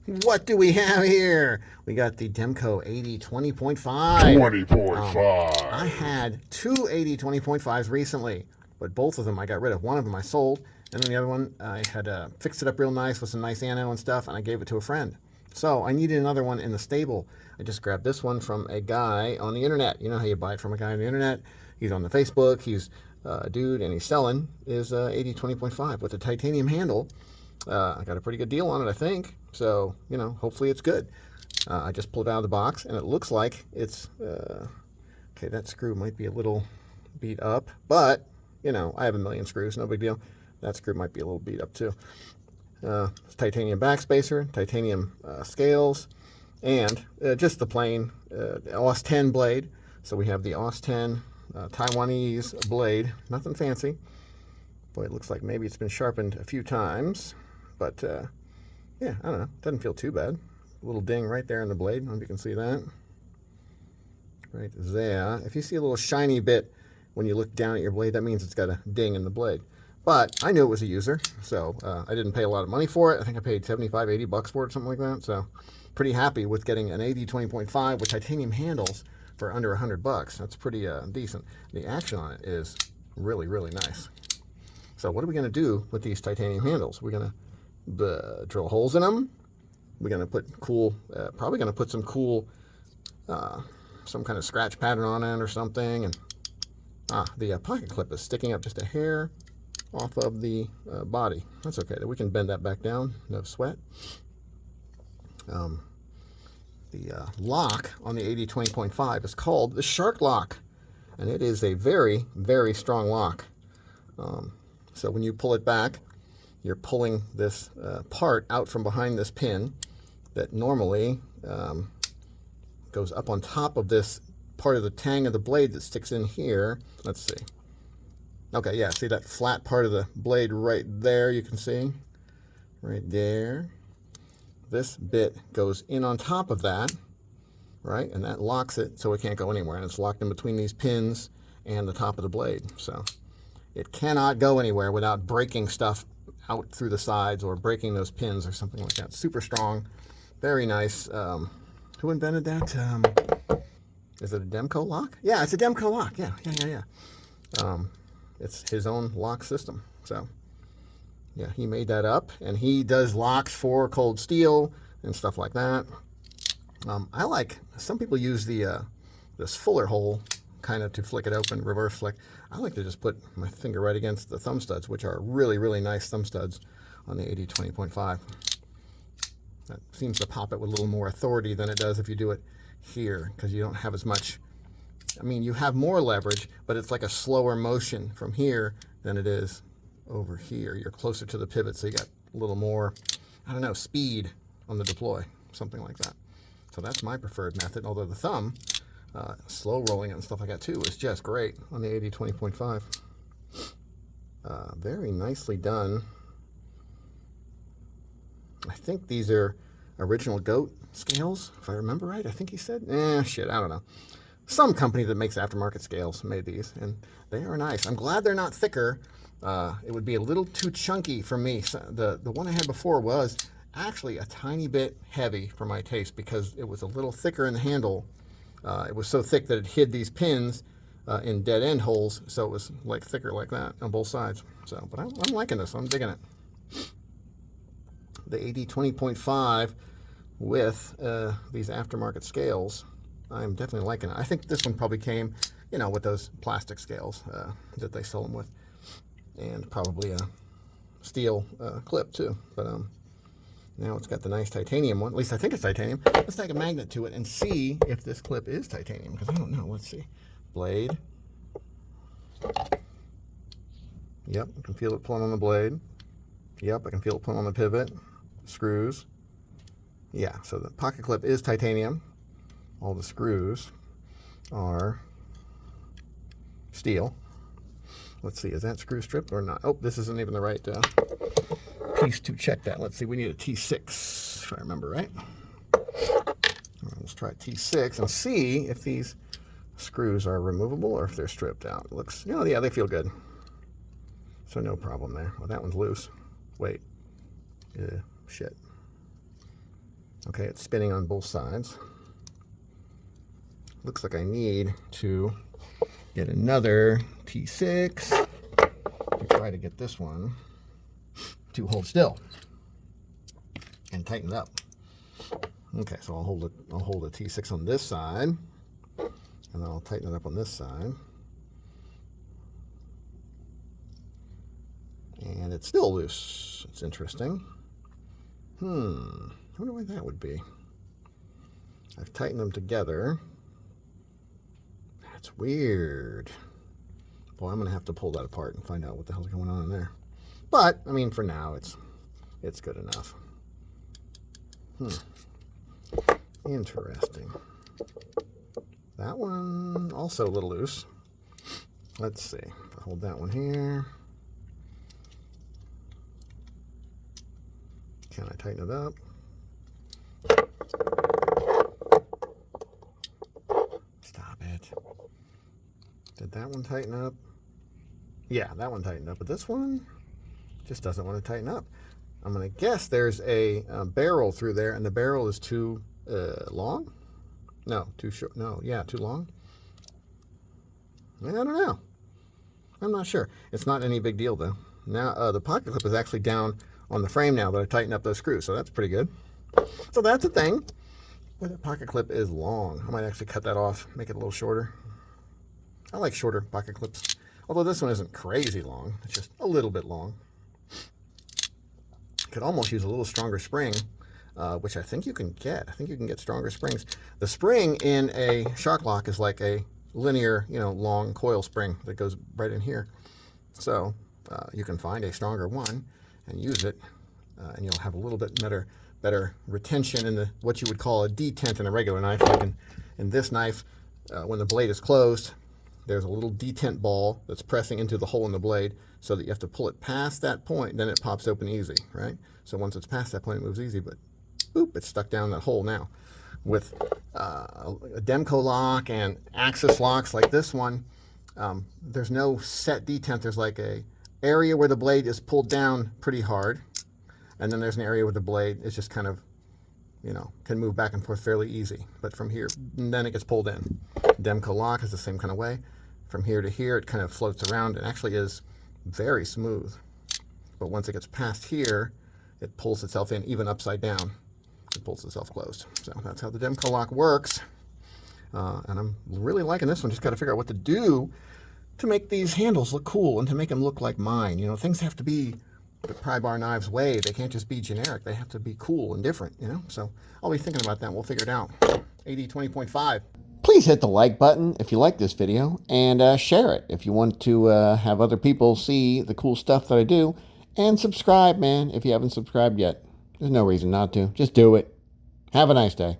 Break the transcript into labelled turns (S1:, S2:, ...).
S1: What do we have here? We got the Demko AD20.5.
S2: 20.5.
S1: I had two AD20.5s recently, but both of them I got rid of. One of them I sold, and then the other one I had fixed it up real nice with some nice anno and stuff, and I gave it to a friend. So I needed another one in the stable. I just grabbed this one from a guy on the internet. You know how you buy it from a guy on the internet? He's on the Facebook. He's a dude, and he's selling his AD20.5 with a titanium handle. I got a pretty good deal on it, I think. So, you know, hopefully it's good. I just pulled it out of the box, and it looks like it's... okay, that screw might be a little beat up, but, you know, I have a million screws, no big deal. That screw might be a little beat up, too. Titanium backspacer, titanium scales, and just the plain Aus8 blade. So we have the Aus8 Taiwanese blade, nothing fancy. Boy, it looks like maybe it's been sharpened a few times, but yeah, I don't know, doesn't feel too bad. A little ding right there in the blade, I don't know if you can see that. Right there. If you see a little shiny bit when you look down at your blade, that means it's got a ding in the blade. But I knew it was a user, so I didn't pay a lot of money for it. I think I paid 75, 80 bucks for it, something like that. So pretty happy with getting an AD20.5 with titanium handles for under 100 bucks. That's pretty decent. The action on it is really, really nice. So what are we going to do with these titanium handles? We're going to drill holes in them. We're going to put cool, probably going to put some cool, some kind of scratch pattern on it or something. And the pocket clip is sticking up just a hair off of the body. That's okay. We can bend that back down. No sweat. The lock on the AD20.5 is called the Shark Lock, and it is a very, very strong lock. So when you pull it back, you're pulling this part out from behind this pin that normally goes up on top of this part of the tang of the blade that sticks in here. Let's see. Okay, yeah, see that flat part of the blade right there, you can see? Right there. This bit goes in on top of that, right? And that locks it so it can't go anywhere. And it's locked in between these pins and the top of the blade. So it cannot go anywhere without breaking stuff out through the sides or breaking those pins or something like that. Super strong, very nice. Who invented that? Is it a Demko lock? Yeah, it's a Demko lock. Yeah. It's his own lock system. So yeah, he made that up, and he does locks for cold steel and stuff like that. I like, some people use the this fuller hole kind of to flick it open, reverse flick. I like to just put my finger right against the thumb studs, which are really, really nice thumb studs on the AD20.5. That seems to pop it with a little more authority than it does if you do it here, because you don't have as much, I mean, you have more leverage, but it's like a slower motion from here than it is over here. You're closer to the pivot, so you got a little more, I don't know, speed on the deploy, something like that. So that's my preferred method, although the thumb, slow rolling it and stuff like that too, is just great on the AD20.5. Very nicely done. I think these are original goat scales, if I remember right. I think he said, shit, I don't know. Some company that makes aftermarket scales made these, and they are nice. I'm glad they're not thicker. It would be a little too chunky for me. So the one I had before was actually a tiny bit heavy for my taste because it was a little thicker in the handle. It was so thick that it hid these pins in dead end holes, so it was like thicker like that on both sides. So, but I'm liking this. I'm digging it. The AD20.5 with these aftermarket scales, I'm definitely liking it. I think this one probably came, you know, with those plastic scales that they sell them with, and probably a steel clip too. But now it's got the nice titanium one. At least I think it's titanium. Let's take a magnet to it and see if this clip is titanium, because I don't know. Let's see. Blade. Yep, I can feel it pulling on the blade. Yep, I can feel it pulling on the pivot. Screws. Yeah, so the pocket clip is titanium. All the screws are steel. Let's see, is that screw stripped or not? Oh, this isn't even the right piece to check that. Let's see, we need a T6, if I remember right. All right, let's try T6 and see if these screws are removable or if they're stripped out. It looks, you know, yeah, they feel good. So no problem there. Well, that one's loose. Wait. Shit. Okay, it's spinning on both sides. Looks like I need to get another T6 to try to get this one to hold still and tighten it up. Okay, so I'll hold a T6 on this side, and then I'll tighten it up on this side. And it's still loose. It's interesting. I wonder why that would be. I've tightened them together. That's weird. Boy, I'm gonna have to pull that apart and find out what the hell's going on in there. But I mean, for now, it's good enough. Interesting. That one also a little loose. Let's see. If I hold that one here. Can I tighten it up? Stop it. Did that one tighten up? Yeah, that one tightened up, but this one just doesn't want to tighten up. I'm going to guess there's a barrel through there, and the barrel is too long? No, too short. No, yeah, too long. I don't know. I'm not sure. It's not any big deal, though. Now, the pocket clip is actually down on the frame now that I tightened up those screws, so that's pretty good. So that's a thing. Where the pocket clip is long. I might actually cut that off, make it a little shorter. I like shorter pocket clips, although this one isn't crazy long. It's just a little bit long. Could almost use a little stronger spring, which I think you can get. I think you can get stronger springs. The spring in a shock lock is like a linear, long coil spring that goes right in here. So you can find a stronger one and use it, and you'll have a little bit better retention in what you would call a detent in a regular knife. Like in this knife, when the blade is closed, there's a little detent ball that's pressing into the hole in the blade, so that you have to pull it past that point, then it pops open easy, right? So once it's past that point, it moves easy, but boop, it's stuck down that hole now. With a Demko lock and axis locks like this one, there's no set detent. There's like a area where the blade is pulled down pretty hard, and then there's an area where the blade is just kind of, can move back and forth fairly easy. But from here, then it gets pulled in. Demko lock is the same kind of way. From here to here, it kind of floats around and actually is very smooth. But once it gets past here, it pulls itself in, even upside down. It pulls itself closed. So that's how the Demko lock works. And I'm really liking this one. Just got to figure out what to do to make these handles look cool and to make them look like mine. Things have to be the pry bar knives way. They can't just be generic. They have to be cool and different, So I'll be thinking about that. We'll figure it out. AD20.5. Please hit the like button if you like this video, and share it if you want to have other people see the cool stuff that I do. And subscribe, man, if you haven't subscribed yet. There's no reason not to. Just do it. Have a nice day.